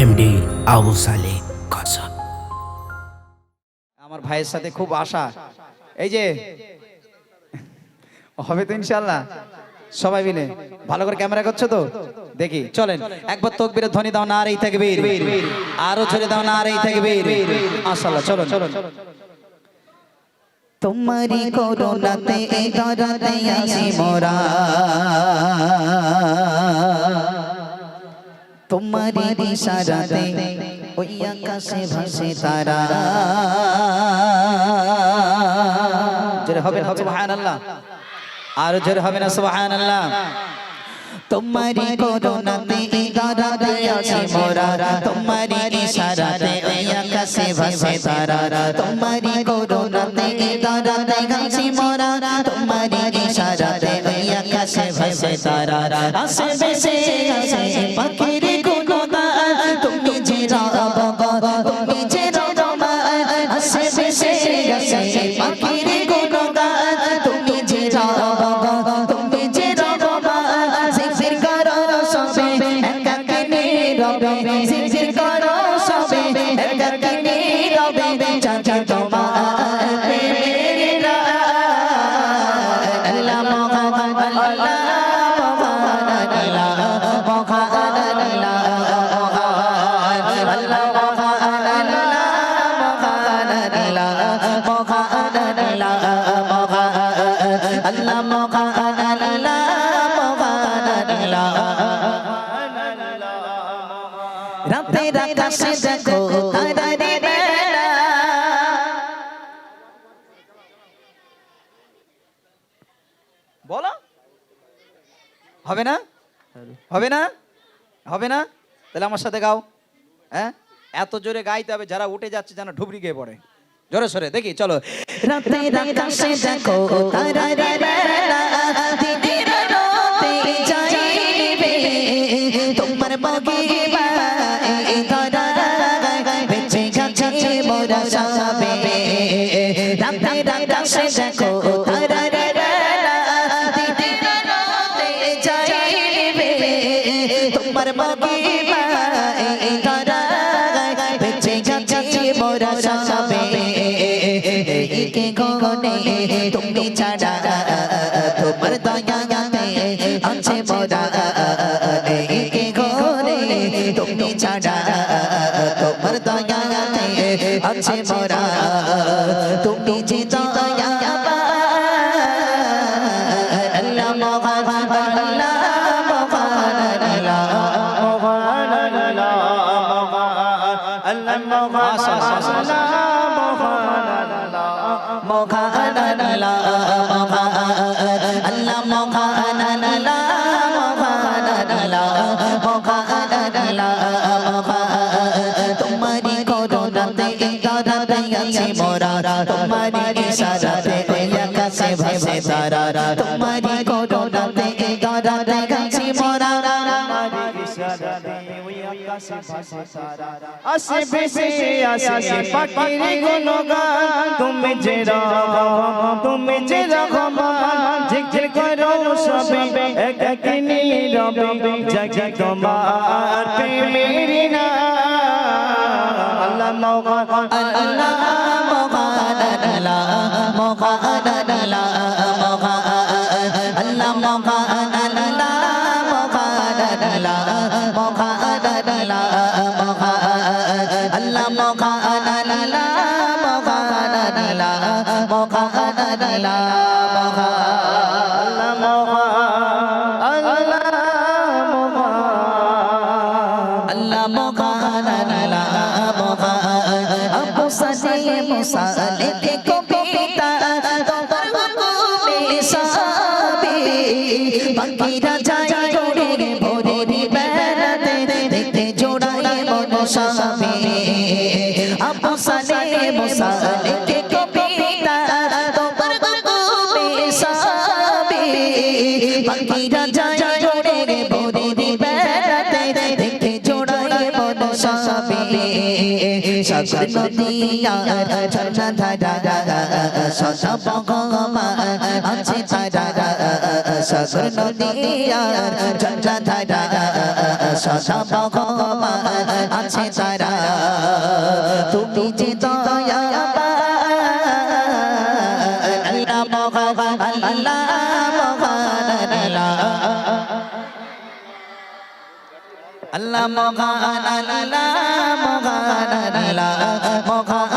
MD Abu Saleh কাসাব। আমার ভাইয়ের সাথে খুব আশা, এই যে হবে তো ইনশাআল্লাহ। সবাই মিলে ভালো করে ক্যামেরা করছো তো, দেখি চলেন একবার তাকবীরের ধ্বনি দাও, নারেই তাকবীর, আরো জোরে দাও নারেই তাকবীর। মাশাআল্লাহ, চলো চলো। তোমারি করুণাতে দরদে আছি মোরা, তোমারি ইশারাতে ওই আকাশে ভাসে তারা। জোরে হবে না সুবহানাল্লাহ, আর জোরে হবে না সুবহানাল্লাহ। তোমারি করুণাতে দরদে আছি মোরা, তোমারি ইশারাতে ওই আকাশে ভাসে তারা। তোমারি করুণাতে দরদে আছি মোরা, তোমারি ইশারাতে ওই আকাশে ভাসে তারা। আসে বেশে আসে পাখির গুণগান, তুমি যে রব তুমি যে রহমান। আসে বেশে আসে পাখির গুণগান, তুমি যে রব তুমি যে রহমান। জিকির করো সবে একাকি নীরবে, জিকির করো সবে একাকি নীরবে, চাচা তোমার প্রেমের রাত। আল্লাহ মোহাম্মদ আল্লাহ মোহাম্মদ আল্লাহ মোহাম্মদ আল্লাহ মোহাম্মদ আল্লাহ মোহাম্মদ আল্লাহ মোহাম্মদ আল্লাহ মোহাম্মদ আল্লাহ মোহাম্মদ আল্লাহ মোহাম্মদ আল্লাহ। রাতের আকাশে দেখো তারারে বেলা, বলো হবে না হবে না হবে না, তাহলে আমার সাথে গাও। হ্যাঁ, এত জোরে গাইতে হবে যারা উঠে যাচ্ছে যেন ঢুবরি গিয়ে পড়ে। জোরে সরে দেখি চলো। রাতের আকাশে দেখো তারারে বেলা, দিনের রাতে যাইবে তোমার মহিমায় ধরায়, বেঁচে গেছে মোরা সবে। রাতের আকাশে দেখো তারারে বেলা, দিনের রাতে যাইবে তোমার মহিমায় ধরায়, বেঁচে গেছে মোরা সবে। কে গগনে তুমি ছাড়া তোমার দয়াতে আছে মোরা, কে গগনে তুমি ছাড়া তোমার দয়াতে আছে মোরা। তুমি যে দয়াবান আল্লাহ মোহাম্মদ আল্লাহ মোহাম্মদ আল্লাহ মোহাম্মদ আল্লাহ মোহাম্মদ তোমারি করুণাতে দরদে আছি মোরা, তোমারি ইশারাতে ওই আকাশে ভাসে তারা। তোমারি করুণাতে দরদে আছি মোরা, তোমারি ইশারাতে ওই আকাশে ভাসে তারা। আসে বেশে আসে পাখির গুণগান, তুমি যে রহমান তুমি যে রহমান। জিকির করো সবে একাকি নীরবে, জাগে তোমার প্রেমের নাম। আল্লাহ মোহাম্মদ আল্লাহ মোহাম্মদ আল্লাহ মোহাম্মদ আল্লাহ মোহাম্মদ আল্লাহ মোহাম্মদ আল্লাহ মোহাম্মদ আল্লাহ মোহাম্মদ আল্লাহ মোহাম্মদ আল্লাহ মোহাম্মদ আল্লাহ মোহাম্মদ আল্লাহ মোহাম্মদ আল্লাহ আল্লাহ মোহাম্মদ আল্লাহ মোহাম্মদ। আবু সালেহ মুসালে দেখো পিতা তোমার হুকুমে সবে, পাখিরা যায় জোরে ভোরের বেলাতে দেখতে জোড়ায় মন সবে। আবু সালেহ মুসালে দেখো পিতা তোমার হুকুমে সবে, পাখিরা যায় জোরে ভোরের বেলাতে দেখতে জোড়ায় মন সবে। সাগর নদী আর ঝর্ণা ধারা সদা বহমান আছে তারা, সাগর নদী আর ঝর্ণা ধারা সদা ভগবান আছে তারা তুমি যে দয়া আল্লাহ মহান আল্লাহ মহান আল্লাহ মহান আল্লাহ মহান আল্লাহ মহান